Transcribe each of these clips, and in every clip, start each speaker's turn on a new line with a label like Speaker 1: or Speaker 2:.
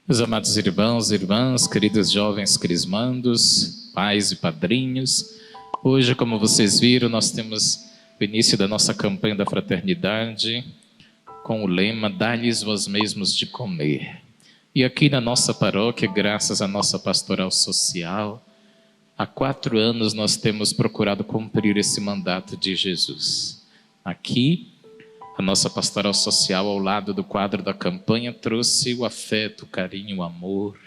Speaker 1: Meus amados irmãos e irmãs, queridos jovens crismandos, pais e padrinhos, hoje, como vocês viram, nós temos o início da nossa campanha da fraternidade com o lema "Dá-lhes vós mesmos de comer". E aqui na nossa paróquia, graças à nossa pastoral social, há 4 anos nós temos procurado cumprir esse mandato de Jesus. Aqui, a nossa pastoral social, ao lado do quadro da campanha, trouxe o afeto, o carinho, o amor,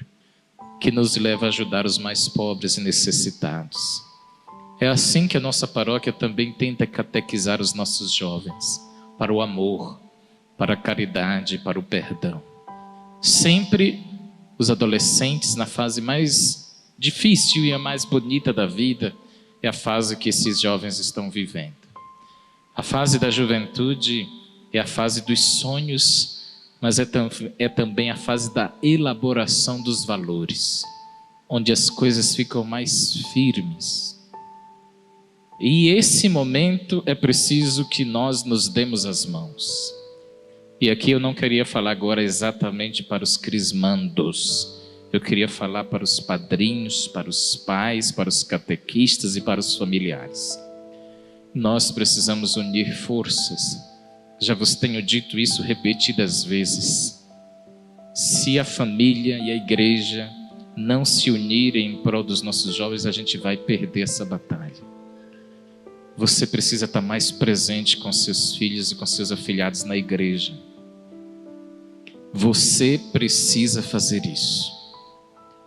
Speaker 1: que nos leva a ajudar os mais pobres e necessitados. É assim que a nossa paróquia também tenta catequizar os nossos jovens, para o amor, para a caridade, para o perdão. Sempre os adolescentes, na fase mais difícil e a mais bonita da vida, é a fase que esses jovens estão vivendo. A fase da juventude é a fase dos sonhos, mas é também a fase da elaboração dos valores, onde as coisas ficam mais firmes. E esse momento é preciso que nós nos demos as mãos. E aqui eu não queria falar agora exatamente para os crismandos. Eu queria falar para os padrinhos, para os pais, para os catequistas e para os familiares. Nós precisamos unir forças. Já vos tenho dito isso repetidas vezes. Se a família e a igreja não se unirem em prol dos nossos jovens, a gente vai perder essa batalha. Você precisa estar mais presente com seus filhos e com seus afilhados na igreja. Você precisa fazer isso.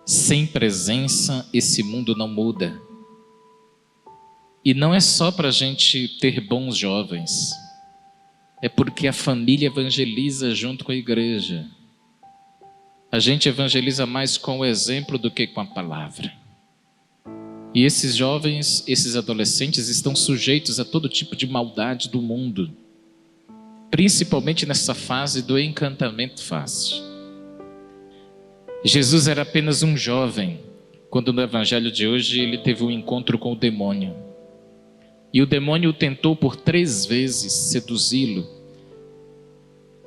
Speaker 1: Sem presença, esse mundo não muda. E não é só para a gente ter bons jovens. É porque a família evangeliza junto com a igreja. A gente evangeliza mais com o exemplo do que com a palavra. E esses jovens, esses adolescentes estão sujeitos a todo tipo de maldade do mundo. Principalmente nessa fase do encantamento fácil. Jesus era apenas um jovem, quando no evangelho de hoje ele teve um encontro com o demônio. E o demônio o tentou por 3 vezes seduzi-lo.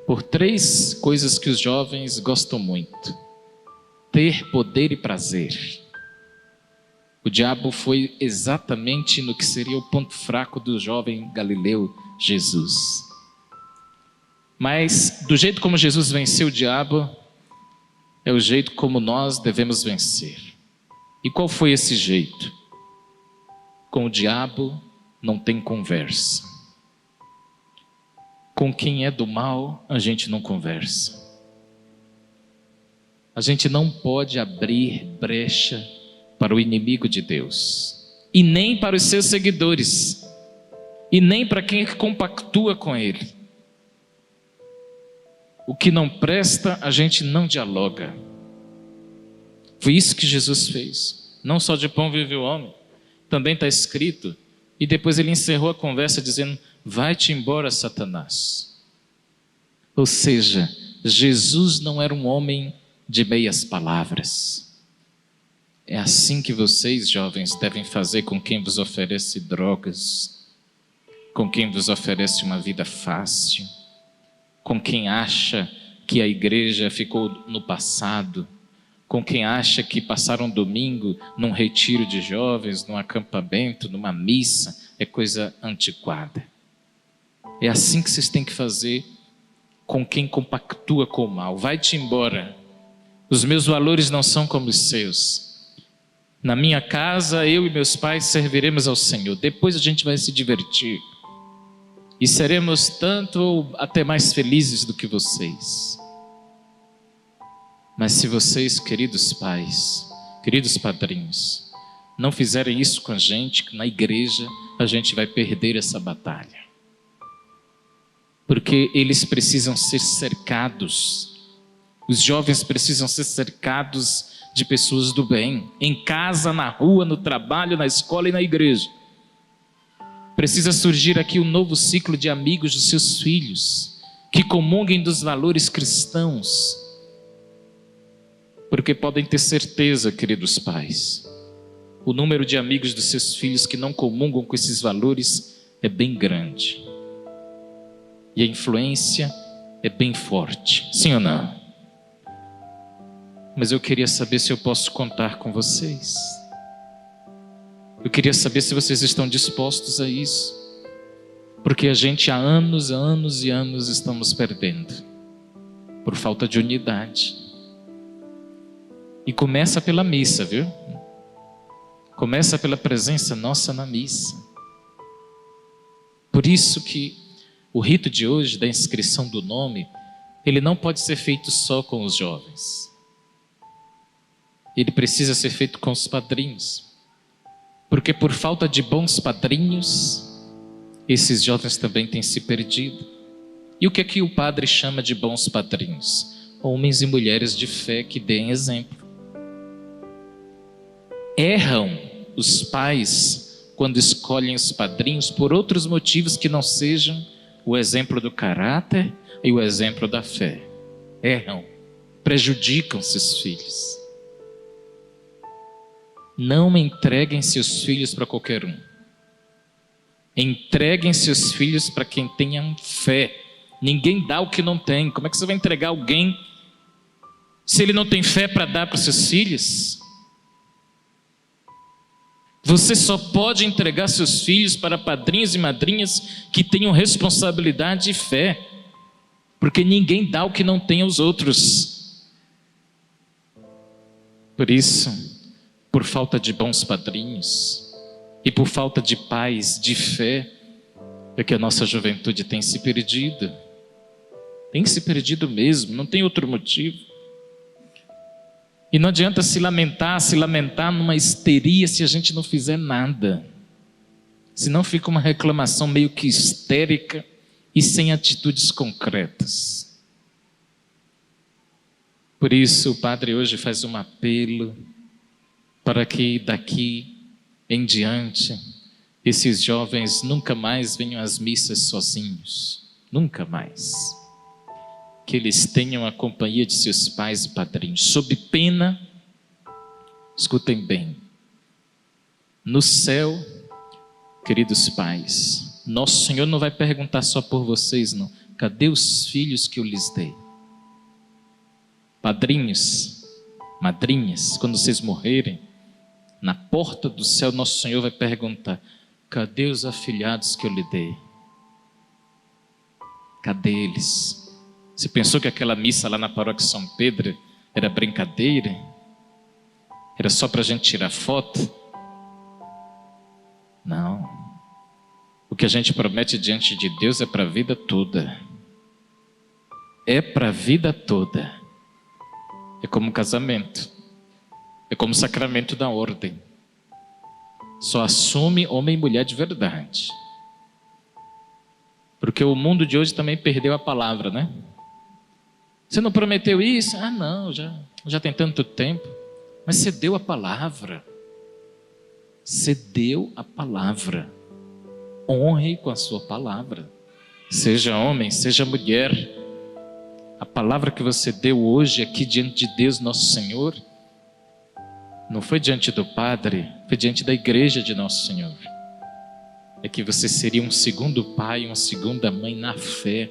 Speaker 1: Por 3 coisas que os jovens gostam muito: ter, poder e prazer. O diabo foi exatamente no que seria o ponto fraco do jovem galileu Jesus. Mas do jeito como Jesus venceu o diabo, é o jeito como nós devemos vencer. E qual foi esse jeito? Com o diabo não tem conversa. Com quem é do mal, a gente não conversa. A gente não pode abrir brecha para o inimigo de Deus. E nem para os seus seguidores. E nem para quem compactua com ele. O que não presta, a gente não dialoga. Foi isso que Jesus fez. Não só de pão vive o homem. Também está escrito. E depois ele encerrou a conversa dizendo: vai-te embora, Satanás. Ou seja, Jesus não era um homem de meias palavras. É assim que vocês, jovens, devem fazer com quem vos oferece drogas, com quem vos oferece uma vida fácil, com quem acha que a igreja ficou no passado, com quem acha que passaram um domingo num retiro de jovens, num acampamento, numa missa, é coisa antiquada. É assim que vocês têm que fazer com quem compactua com o mal. Vai-te embora. Os meus valores não são como os seus. Na minha casa, eu e meus pais serviremos ao Senhor. Depois a gente vai se divertir. E seremos tanto ou até mais felizes do que vocês. Mas se vocês, queridos pais, queridos padrinhos, não fizerem isso com a gente, na igreja, a gente vai perder essa batalha. Porque eles precisam ser cercados. Os jovens precisam ser cercados de pessoas do bem. Em casa, na rua, no trabalho, na escola e na igreja. Precisa surgir aqui um novo ciclo de amigos dos seus filhos, que comunguem dos valores cristãos. Porque podem ter certeza, queridos pais, o número de amigos dos seus filhos que não comungam com esses valores é bem grande. E a influência é bem forte. Sim ou não? mas eu queria saber se eu posso contar com vocês. Eu queria saber se vocês estão dispostos a isso, porque a gente há anos e anos estamos perdendo, por falta de unidade. E começa pela missa, viu? Começa pela presença nossa na missa. Por isso que o rito de hoje, da inscrição do nome, ele não pode ser feito só com os jovens. Ele precisa ser feito com os padrinhos. Porque por falta de bons padrinhos, esses jovens também têm se perdido. E o que é que o padre chama de bons padrinhos? Homens e mulheres de fé que deem exemplo. Erram os pais quando escolhem os padrinhos por outros motivos que não sejam o exemplo do caráter e o exemplo da fé. Erram, prejudicam seus filhos. Não entreguem seus filhos para qualquer um. Entreguem seus filhos para quem tenha fé. Ninguém dá o que não tem. Como é que você vai entregar alguém se ele não tem fé para dar para os seus filhos? Você só pode entregar seus filhos para padrinhos e madrinhas que tenham responsabilidade e fé, porque ninguém dá o que não tem aos outros. Por isso, por falta de bons padrinhos e por falta de pais de fé, é que a nossa juventude tem se perdido. Tem se perdido mesmo, não tem outro motivo. E não adianta se lamentar numa histeria se a gente não fizer nada. Senão fica uma reclamação meio que histérica e sem atitudes concretas. Por isso o padre hoje faz um apelo para que daqui em diante esses jovens nunca mais venham às missas sozinhos. Nunca mais. Que eles tenham a companhia de seus pais e padrinhos, sob pena, escutem bem, no céu, queridos pais, nosso Senhor não vai perguntar só por vocês, não. Cadê os filhos que eu lhes dei? Padrinhos, madrinhas, quando vocês morrerem, na porta do céu, nosso Senhor vai perguntar: cadê os afilhados que eu lhe dei? Cadê eles? Você pensou que aquela missa lá na paróquia São Pedro era brincadeira? Era só para a gente tirar foto? Não. O que a gente promete diante de Deus é para a vida toda. É para a vida toda. É como casamento. É como sacramento da ordem. Só assume homem e mulher de verdade. Porque o mundo de hoje também perdeu a palavra, né? Você não prometeu isso? Ah, não, já tem tanto tempo. Mas você deu a palavra. Você deu a palavra. Honre com a sua palavra. Seja homem, seja mulher. A palavra que você deu hoje aqui diante de Deus, nosso Senhor, não foi diante do Padre, foi diante da igreja de nosso Senhor. É que você seria um segundo pai, uma segunda mãe na fé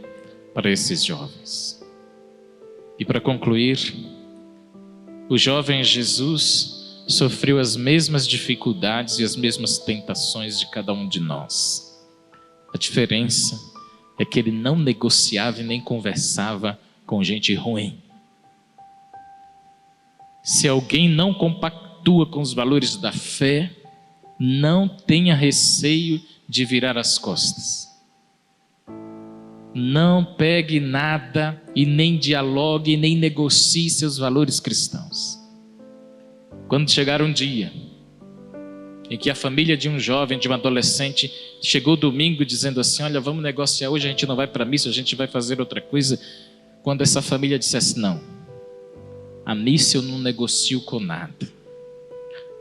Speaker 1: para esses jovens. E para concluir, o jovem Jesus sofreu as mesmas dificuldades e as mesmas tentações de cada um de nós. A diferença é que ele não negociava e nem conversava com gente ruim. Se alguém não compactua com os valores da fé, não tenha receio de virar as costas. Não pegue nada e nem dialogue, nem negocie seus valores cristãos. Quando chegar um dia em que a família de um jovem, de um adolescente, chegou domingo dizendo assim: olha, vamos negociar hoje, a gente não vai para a missa, a gente vai fazer outra coisa. Quando essa família dissesse: não, a missa eu não negocio com nada.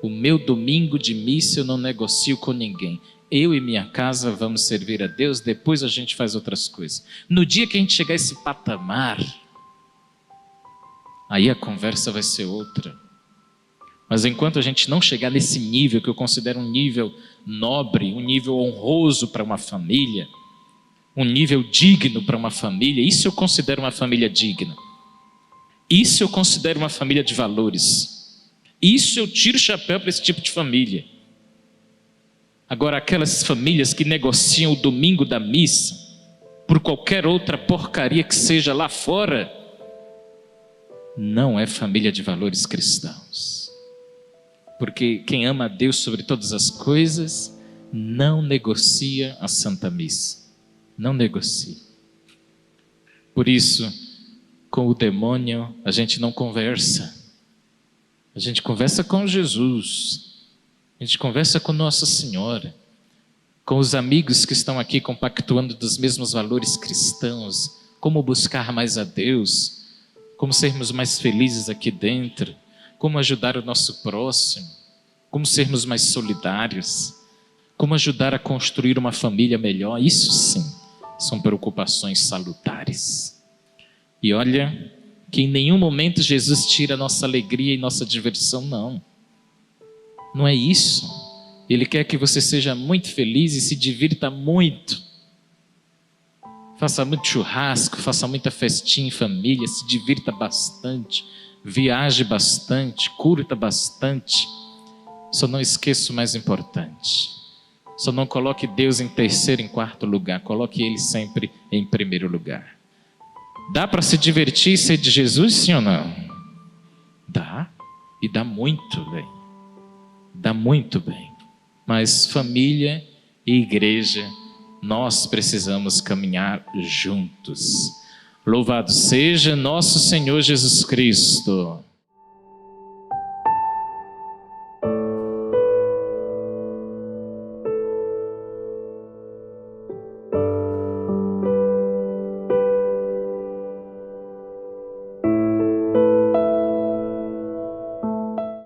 Speaker 1: O meu domingo de missa eu não negocio com ninguém. Eu e minha casa vamos servir a Deus, depois a gente faz outras coisas. No dia que a gente chegar a esse patamar, aí a conversa vai ser outra. Mas enquanto a gente não chegar nesse nível, que eu considero um nível nobre, um nível honroso para uma família, um nível digno para uma família, isso eu considero uma família digna. Isso eu considero uma família de valores. Isso eu tiro o chapéu para esse tipo de família. Agora, aquelas famílias que negociam o domingo da missa por qualquer outra porcaria que seja lá fora, não é família de valores cristãos. Porque quem ama a Deus sobre todas as coisas não negocia a Santa Missa. Não negocia. Por isso, com o demônio a gente não conversa. A gente conversa com Jesus. A gente conversa com Nossa Senhora. Com os amigos que estão aqui compactuando dos mesmos valores cristãos. Como buscar mais a Deus. Como sermos mais felizes aqui dentro. Como ajudar o nosso próximo. Como sermos mais solidários. Como ajudar a construir uma família melhor. Isso sim, são preocupações salutares. E olha, que em nenhum momento Jesus tira a nossa alegria e nossa diversão, não. Não é isso. Ele quer que você seja muito feliz e se divirta muito. Faça muito churrasco, faça muita festinha em família, se divirta bastante, viaje bastante, curta bastante. Só não esqueça o mais importante. Só não coloque Deus em terceiro, em quarto lugar. Coloque Ele sempre em primeiro lugar. Dá para se divertir e ser de Jesus, sim ou não? Dá. E dá muito bem. Dá muito bem. Mas família e igreja, nós precisamos caminhar juntos. Louvado seja nosso Senhor Jesus Cristo.